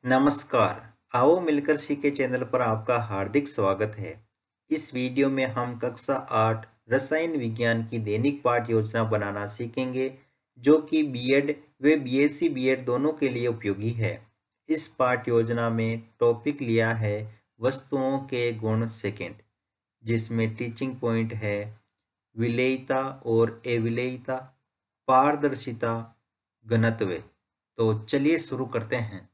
नमस्कार। आओ मिलकर सीखे चैनल पर आपका हार्दिक स्वागत है। इस वीडियो में हम कक्षा 8 रसायन विज्ञान की दैनिक पाठ योजना बनाना सीखेंगे, जो कि बीएड व बीएससी बीएड दोनों के लिए उपयोगी है। इस पाठ योजना में टॉपिक लिया है वस्तुओं के गुण सेकंड, जिसमें टीचिंग पॉइंट है विलेयता और अविलेयता, पारदर्शिता, घनत्व। तो चलिए शुरू करते हैं।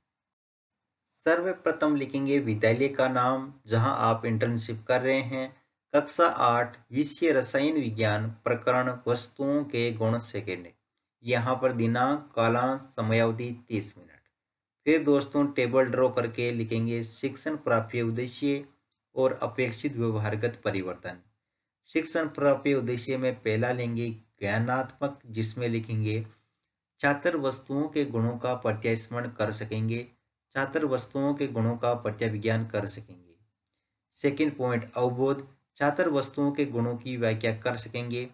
सर्वप्रथम लिखेंगे विद्यालय का नाम जहां आप इंटर्नशिप कर रहे हैं। कक्षा 8 विषय रसायन विज्ञान, प्रकरण वस्तुओं के गुण सेकंड। यहाँ पर दिनांक, कालांश, समयावधि 30 मिनट। फिर दोस्तों टेबल ड्रॉ करके लिखेंगे शिक्षण प्राप्य उद्देश्य और अपेक्षित व्यवहारगत परिवर्तन। शिक्षण प्राप्य उद्देश्य में पहला लेंगे ज्ञानात्मक, जिसमें लिखेंगे छात्र वस्तुओं के गुणों का प्रत्यास्मरण कर सकेंगे। छात्र वस्तुओं के गुणों का प्रत्याविज्ञान कर सकेंगे। सेकंड पॉइंट अवबोध, छात्र वस्तुओं के गुणों की व्याख्या कर सकेंगे।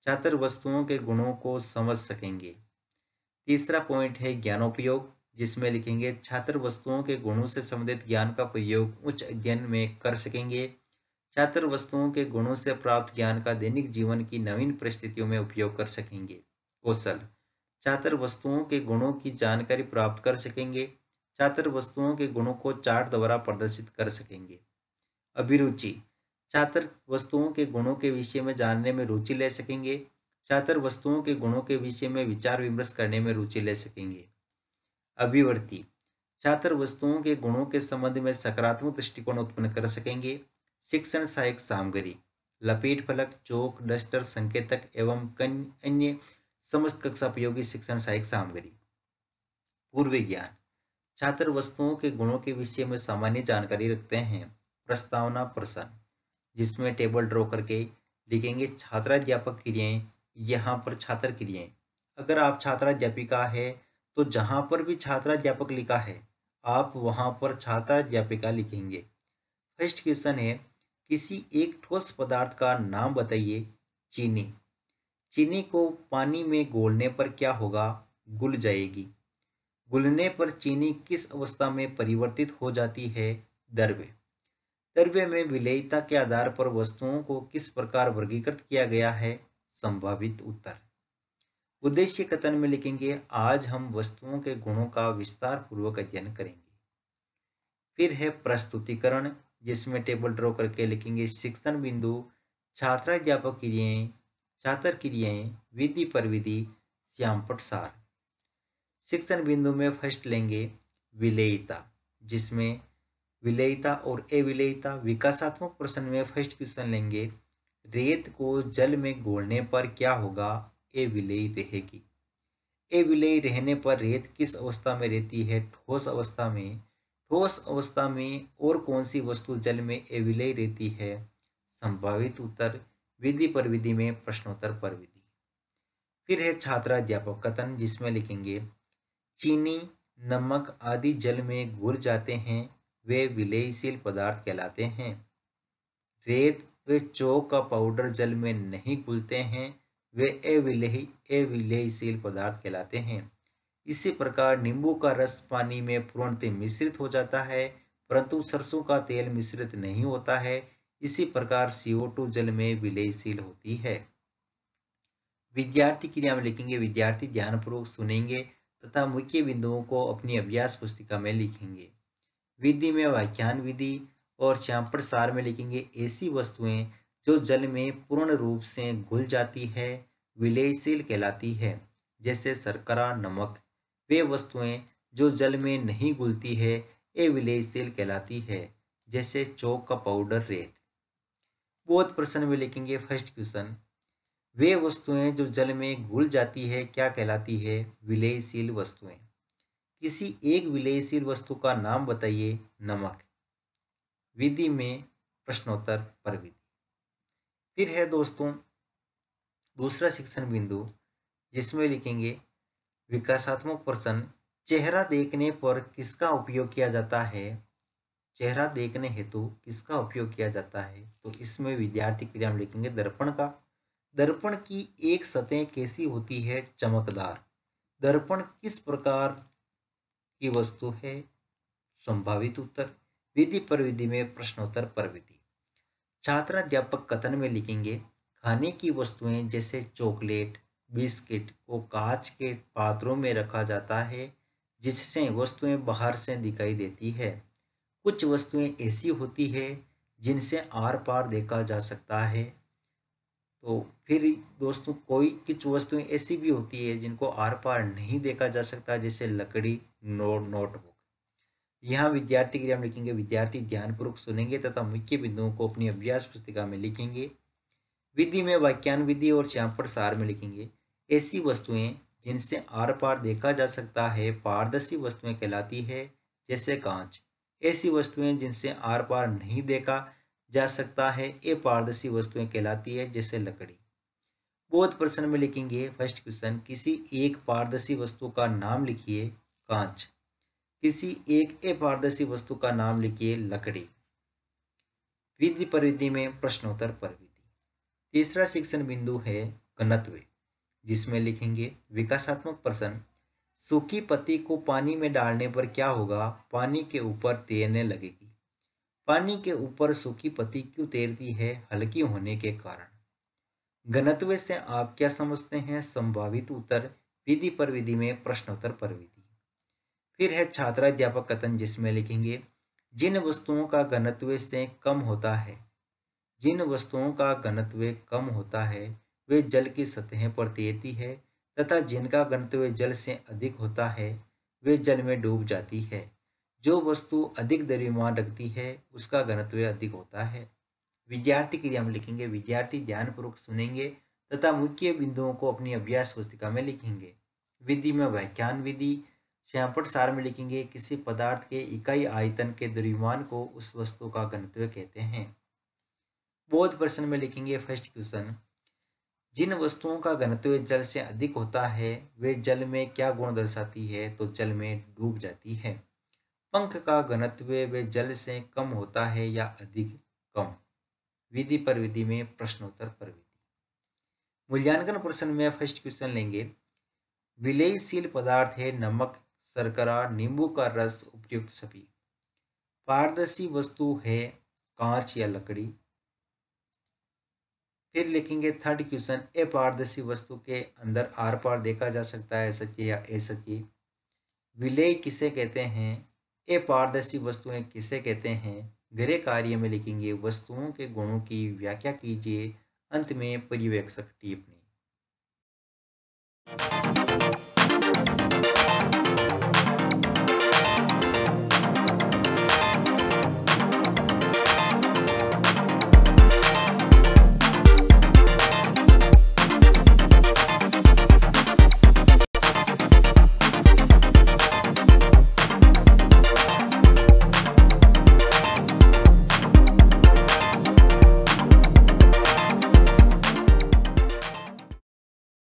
छात्र वस्तुओं के गुणों को समझ सकेंगे। तीसरा पॉइंट है ज्ञानोपयोग, जिसमें लिखेंगे छात्र वस्तुओं के गुणों से संबंधित ज्ञान का प्रयोग उच्च अध्ययन में कर सकेंगे। छात्र वस्तुओं के गुणों से प्राप्त ज्ञान का दैनिक जीवन की नवीन परिस्थितियों में उपयोग कर सकेंगे। कौशल, छात्र वस्तुओं के गुणों की जानकारी प्राप्त कर सकेंगे। छात्र वस्तुओं के गुणों को चार्ट द्वारा प्रदर्शित कर सकेंगे। अभिरुचि, छात्र वस्तुओं के गुणों के विषय में जानने में रुचि ले सकेंगे। छात्र वस्तुओं के गुणों के विषय में विचार विमर्श करने में रुचि ले सकेंगे। अभिवर्ती, छात्र वस्तुओं के गुणों के संबंध में सकारात्मक दृष्टिकोण उत्पन्न कर सकेंगे। शिक्षण सहायक सामग्री, लपेट फलक, चौक, डस्टर, संकेतक एवं अन्य समस्त कक्षा उपयोगी शिक्षण सहायक सामग्री। पूर्व ज्ञान, छात्र वस्तुओं के गुणों के विषय में सामान्य जानकारी रखते हैं। प्रस्तावना प्रश्न, जिसमें टेबल ड्रॉ करके लिखेंगे छात्राध्यापक क्रियाएं। यहाँ पर छात्र क्रियाएं, अगर आप छात्राध्यापिका है तो जहाँ पर भी छात्राध्यापक लिखा है आप वहाँ पर छात्राध्यापिका लिखेंगे। फर्स्ट क्वेश्चन है किसी एक ठोस पदार्थ का नाम बताइए। चीनी। चीनी को पानी में घोलने पर क्या होगा? घुल जाएगी। घुलने पर चीनी किस अवस्था में परिवर्तित हो जाती है? द्रव्य। द्रव्य में विलेयता के आधार पर वस्तुओं को किस प्रकार वर्गीकृत किया गया है? संभावित उत्तर। उद्देश्य कथन में लिखेंगे आज हम वस्तुओं के गुणों का विस्तार पूर्वक अध्ययन करेंगे। फिर है प्रस्तुतिकरण, जिसमें टेबल ड्रॉ करके लिखेंगे शिक्षण बिंदु, छात्राध्यापक क्रियाएं, छात्र क्रियाएं, विधि पर विधि, श्यामपट सार। शिक्षण बिंदु में फर्स्ट लेंगे विलेयता, जिसमें विलेयता और अविलेयता। विकासात्मक प्रश्न में फर्स्ट क्वेश्चन लेंगे रेत को जल में घोलने पर क्या होगा? अविलेय रहेगी। अविलेय रहने पर रेत किस अवस्था में रहती है? ठोस अवस्था में। ठोस अवस्था में और कौन सी वस्तु जल में अविलेय रहती है? संभावित उत्तर विधि पर विधि में प्रश्नोत्तर पर विधि। फिर है छात्राध्यापक कथन, जिसमें लिखेंगे चीनी, नमक आदि जल में घुल जाते हैं, वे विलेयशील पदार्थ कहलाते हैं। रेत व चौक का पाउडर जल में नहीं घुलते हैं, वे अविलेयशील पदार्थ कहलाते हैं। इसी प्रकार नींबू का रस पानी में पूर्णतः मिश्रित हो जाता है, परंतु सरसों का तेल मिश्रित नहीं होता है। इसी प्रकार CO2 जल में विलेयशील होती है। विद्यार्थी क्रिया में लिखेंगे विद्यार्थी ध्यानपूर्वक सुनेंगे तथा मुख्य बिंदुओं को अपनी अभ्यास पुस्तिका में लिखेंगे। विधि में व्याख्यान विधि और श्यामपट सार में लिखेंगे ऐसी वस्तुएं जो जल में पूर्ण रूप से घुल जाती है विलेयशील कहलाती है, जैसे शर्करा, नमक। वे वस्तुएं जो जल में नहीं घुलती है अविलेयशील कहलाती है, जैसे चौक का पाउडर, रेत। बोध प्रश्न में लिखेंगे फर्स्ट क्वेश्चन वे वस्तुएं जो जल में घुल जाती है क्या कहलाती है? विलेयशील वस्तुएं। किसी एक विलेयशील वस्तु का नाम बताइए। नमक। विधि में प्रश्नोत्तर पर विधि। फिर है दोस्तों दूसरा शिक्षण बिंदु, जिसमें लिखेंगे विकासात्मक प्रश्न चेहरा देखने पर किसका उपयोग किया जाता है? चेहरा देखने हेतु किसका उपयोग किया जाता है? तो इसमें विद्यार्थी क्रिया में लिखेंगे दर्पण का। दर्पण की एक सतह कैसी होती है? चमकदार। दर्पण किस प्रकार की वस्तु है? संभावित उत्तर, विधि पर विधि में प्रश्नोत्तर पर विधि। छात्र अध्यापक कथन में लिखेंगे, खाने की वस्तुएं जैसे चॉकलेट, बिस्किट को कांच के पात्रों में रखा जाता है, जिससे वस्तुएं बाहर से दिखाई देती है। कुछ वस्तुएं ऐसी होती है जिनसे आर पार देखा जा सकता है। तो फिर दोस्तों कुछ वस्तुएं ऐसी भी होती है जिनको आर पार नहीं देखा जा सकता, जैसे लकड़ी, नोटबुक। यहाँ विद्यार्थी क्रिया में लिखेंगे, विद्यार्थी ध्यानपूर्वक सुनेंगे तथा मुख्य बिंदुओं को अपनी अभ्यास पुस्तिका में लिखेंगे। विधि में वाक्यान विधि और श्यामपट सार में लिखेंगे, ऐसी वस्तुएं जिनसे आर पार देखा जा सकता है पारदर्शी वस्तुएं कहलाती है, जैसे कांच। ऐसी वस्तुएं जिनसे आर पार नहीं देखा जा सकता है अपारदर्शी वस्तुएं कहलाती है, जैसे लकड़ी। बोध प्रश्न में लिखेंगे, फर्स्ट क्वेश्चन, किसी एक पारदर्शी वस्तु का नाम लिखिए, कांच। किसी एक अपारदर्शी वस्तु का नाम लिखिए, लकड़ी। विधि पर विधि में प्रश्नोत्तर पर विधि। तीसरा शिक्षण बिंदु है घनत्व, जिसमें लिखेंगे विकासात्मक प्रश्न, सूखी पत्ती को पानी में डालने पर क्या होगा? पानी के ऊपर तैरने लगेगी। पानी के ऊपर सूखी पत्ती क्यों तैरती है? हल्की होने के कारण। घनत्व से आप क्या समझते हैं? संभावित उत्तर, विधि पर विधि में प्रश्नोत्तर पर विधि। फिर है छात्राध्यापक कथन, जिसमें लिखेंगे, जिन वस्तुओं का घनत्व से कम होता है, जिन वस्तुओं का घनत्व कम होता है वे जल की सतह पर तैरती है, तथा जिनका घनत्व जल से अधिक होता है वे जल में डूब जाती है। जो वस्तु अधिक द्रव्यमान रखती है उसका घनत्व अधिक होता है। विद्यार्थी क्रिया में लिखेंगे, विद्यार्थी ध्यानपूर्वक सुनेंगे तथा मुख्य बिंदुओं को अपनी अभ्यास पुस्तिका में लिखेंगे। विधि में व्याख्यान विधि, श्यामपट सार में लिखेंगे, किसी पदार्थ के इकाई आयतन के द्रव्यमान को उस वस्तु का घनत्व कहते हैं। बोध प्रश्न में लिखेंगे, फर्स्ट क्वेश्चन, जिन वस्तुओं का घनत्व जल से अधिक होता है वे जल में क्या गुण दर्शाती है? तो जल में डूब जाती है। पंख का घनत्व वे जल से कम होता है या अधिक? कम। विधि पर विधि में प्रश्नोत्तर पर विधि। मूल्यांकन प्रश्न में फर्स्ट क्वेश्चन लेंगे, विलयशील पदार्थ है नमक, शर्करा, नींबू का रस, उपयुक्त सभी। पारदर्शी वस्तु है कांच या लकड़ी। फिर लिखेंगे थर्ड क्वेश्चन, अपारदर्शी वस्तु के अंदर आर पार देखा जा सकता है, सत्य या असत्य। विलय किसे कहते हैं? अपारदर्शी वस्तुएं किसे कहते हैं? गृह कार्य में लिखेंगे, वस्तुओं के गुणों की व्याख्या कीजिए। अंत में पर्यवेक्षक टिप्पणी।